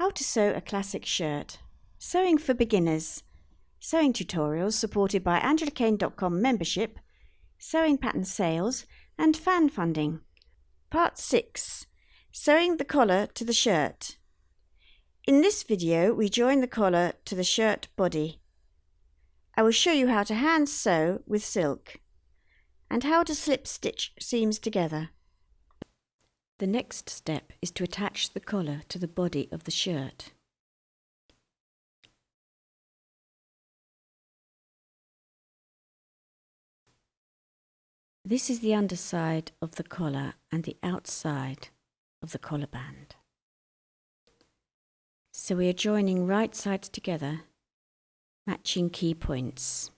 How to sew a classic shirt. Sewing for beginners. Sewing tutorials supported by AngelaKane.com membership, sewing pattern sales and fan funding. Part 6. Sewing the collar to the shirt. In this video we join the collar to the shirt body. I will show you how to hand sew with silk and how to slip stitch seams together. The next step is to attach the collar to the body of the shirt. This is the underside of the collar and the outside of the collar band. So we are joining right sides together, matching key points.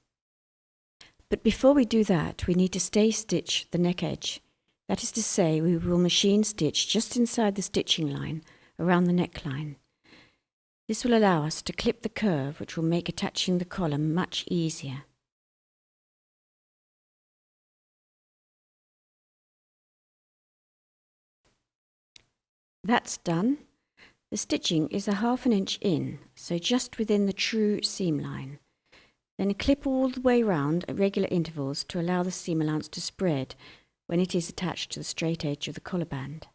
But before we do that, we need to stay stitch the neck edge. That is to say, we will machine stitch just inside the stitching line around the neckline. This will allow us to clip the curve, which will make attaching the collar much easier. That's done. The stitching is 1/2 inch in, so just within the true seam line. Then clip all the way round at regular intervals to allow the seam allowance to spread when it is attached to the straight edge of the collar band.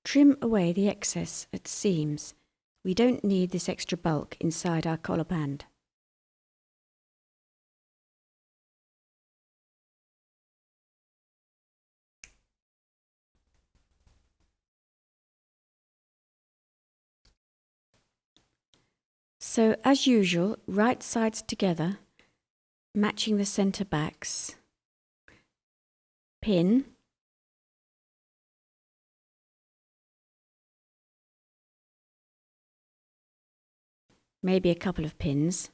Trim away the excess at seams. We don't need this extra bulk inside our collar band. So as usual, right sides together, matching the centre backs, pin, maybe a couple of pins,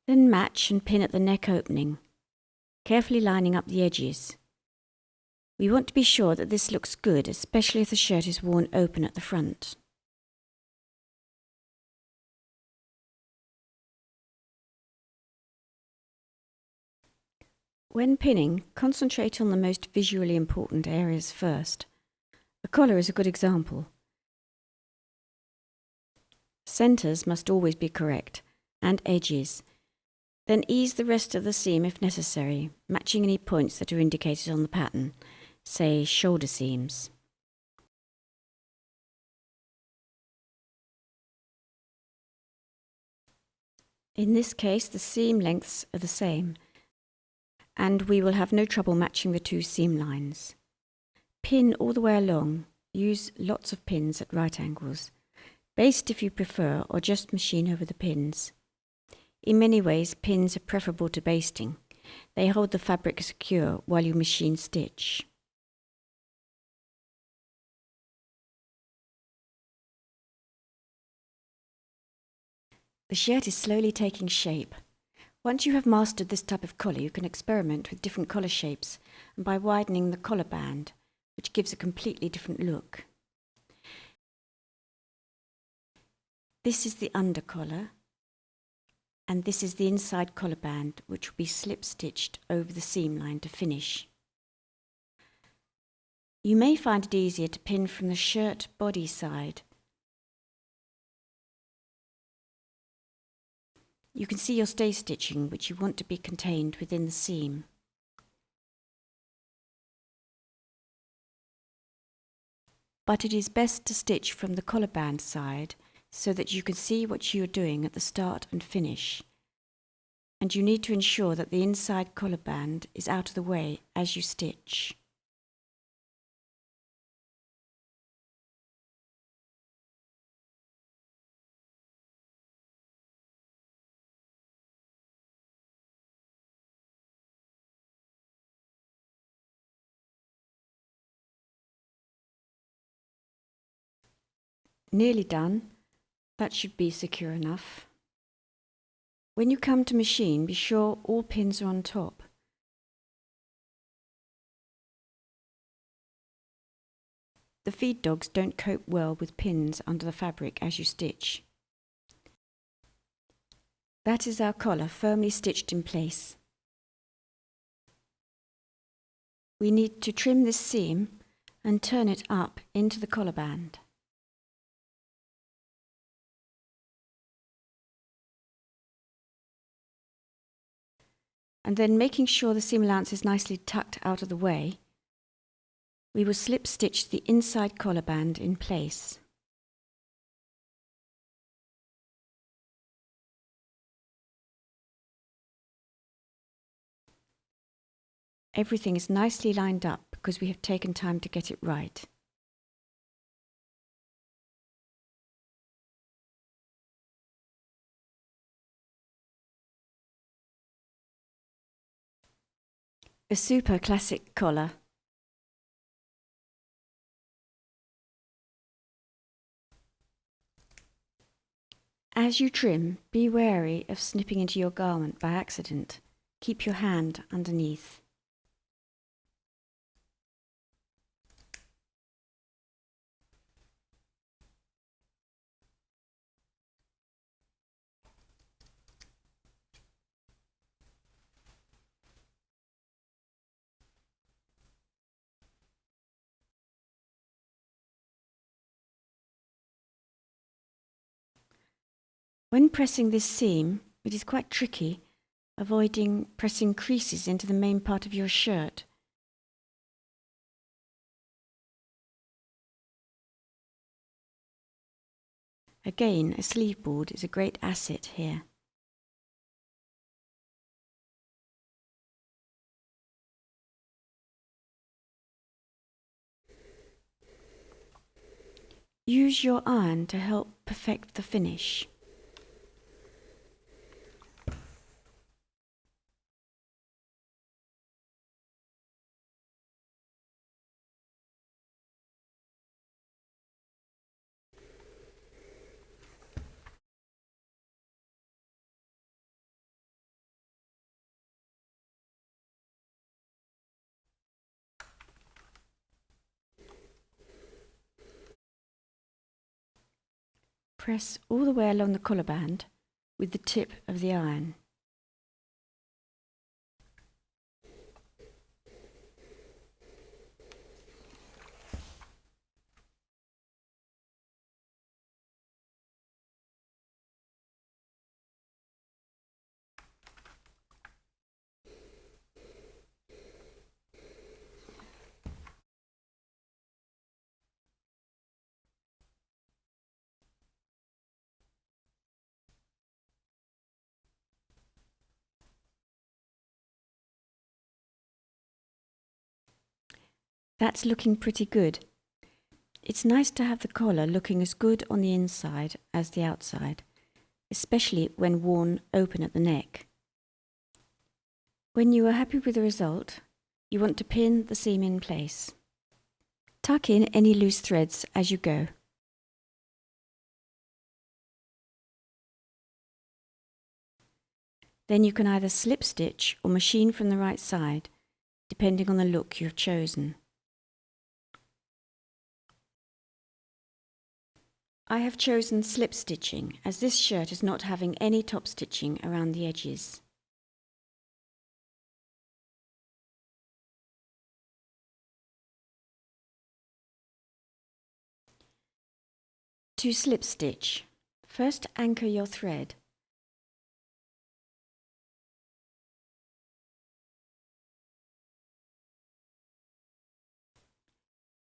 then match and pin at the neck opening, carefully lining up the edges. We want to be sure that this looks good, especially if the shirt is worn open at the front. When pinning, concentrate on the most visually important areas first. The collar is a good example. Centres must always be correct, and edges. Then ease the rest of the seam if necessary, matching any points that are indicated on the pattern, say shoulder seams. In this case, the seam lengths are the same, and we will have no trouble matching the two seam lines. Pin all the way along. Use lots of pins at right angles. Baste if you prefer, or just machine over the pins. In many ways, pins are preferable to basting. They hold the fabric secure while you machine stitch. The shirt is slowly taking shape. Once you have mastered this type of collar, you can experiment with different collar shapes and by widening the collar band, which gives a completely different look. This is the under collar, and this is the inside collar band, which will be slip stitched over the seam line to finish. You may find it easier to pin from the shirt body side. You can see your stay stitching, which you want to be contained within the seam. But it is best to stitch from the collar band side so that you can see what you are doing at the start and finish. And you need to ensure that the inside collar band is out of the way as you stitch. Nearly done. That should be secure enough. When you come to machine, be sure all pins are on top. The feed dogs don't cope well with pins under the fabric as you stitch. That is our collar firmly stitched in place. We need to trim this seam and turn it up into the collar band. And then, making sure the seam allowance is nicely tucked out of the way, we will slip stitch the inside collar band in place. Everything is nicely lined up because we have taken time to get it right. A super classic collar. As you trim, be wary of snipping into your garment by accident. Keep your hand underneath. When pressing this seam, it is quite tricky, avoiding pressing creases into the main part of your shirt. Again, a sleeve board is a great asset here. Use your iron to help perfect the finish. Press all the way along the collar band with the tip of the iron. That's looking pretty good. It's nice to have the collar looking as good on the inside as the outside, especially when worn open at the neck. When you are happy with the result, you want to pin the seam in place. Tuck in any loose threads as you go. Then you can either slip stitch or machine from the right side, depending on the look you have chosen. I have chosen slip stitching as this shirt is not having any top stitching around the edges. To slip stitch, first anchor your thread.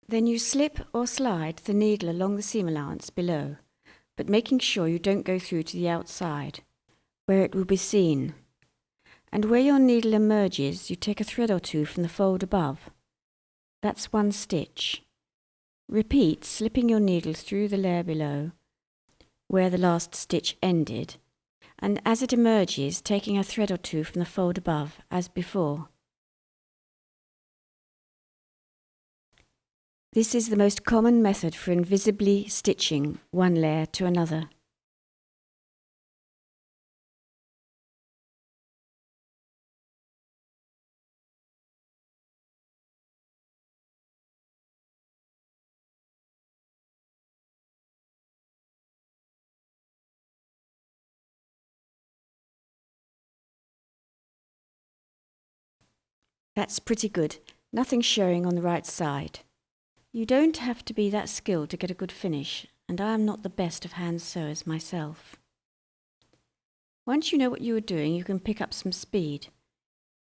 Then you slip or slide the needle along the seam allowance below, but making sure you don't go through to the outside, where it will be seen. And where your needle emerges, you take a thread or two from the fold above. That's one stitch. Repeat, slipping your needle through the layer below, where the last stitch ended, and as it emerges, taking a thread or two from the fold above, as before. This is the most common method for invisibly stitching one layer to another. That's pretty good. Nothing showing on the right side. You don't have to be that skilled to get a good finish, and I am not the best of hand sewers myself. Once you know what you are doing, you can pick up some speed,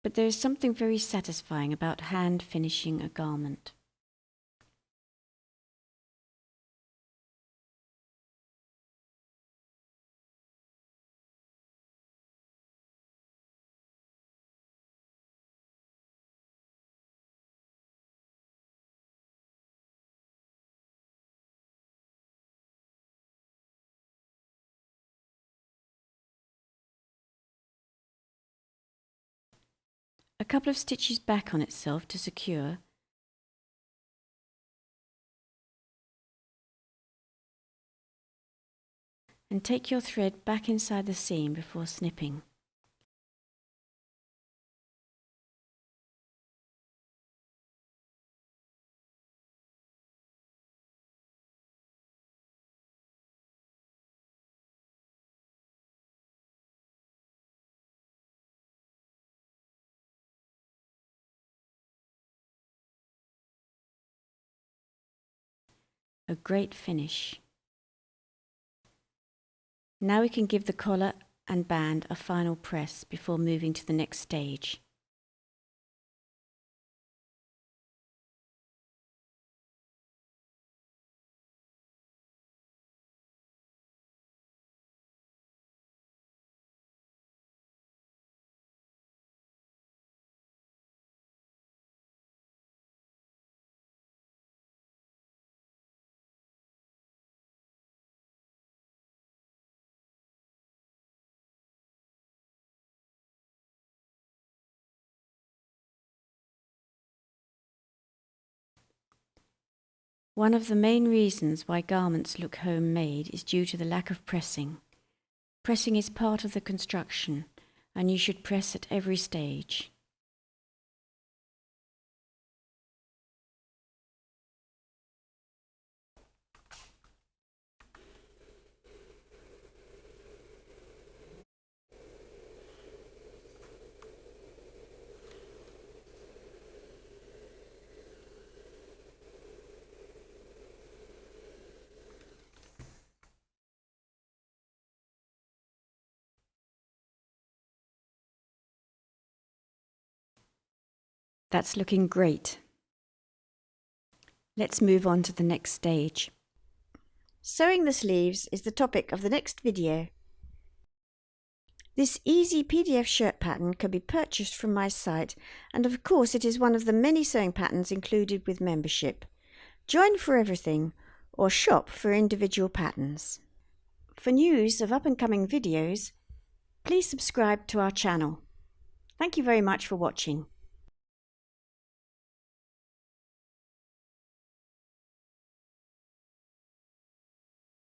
but there is something very satisfying about hand finishing a garment. A couple of stitches back on itself to secure, and take your thread back inside the seam before snipping. A great finish. Now we can give the collar and band a final press before moving to the next stage. One of the main reasons why garments look homemade is due to the lack of pressing. Pressing is part of the construction, and you should press at every stage. That's looking great. Let's move on to the next stage. Sewing the sleeves is the topic of the next video. This easy PDF shirt pattern can be purchased from my site, and of course it is one of the many sewing patterns included with membership. Join for everything, or shop for individual patterns. For news of up-and-coming videos, please subscribe to our channel. Thank you very much for watching.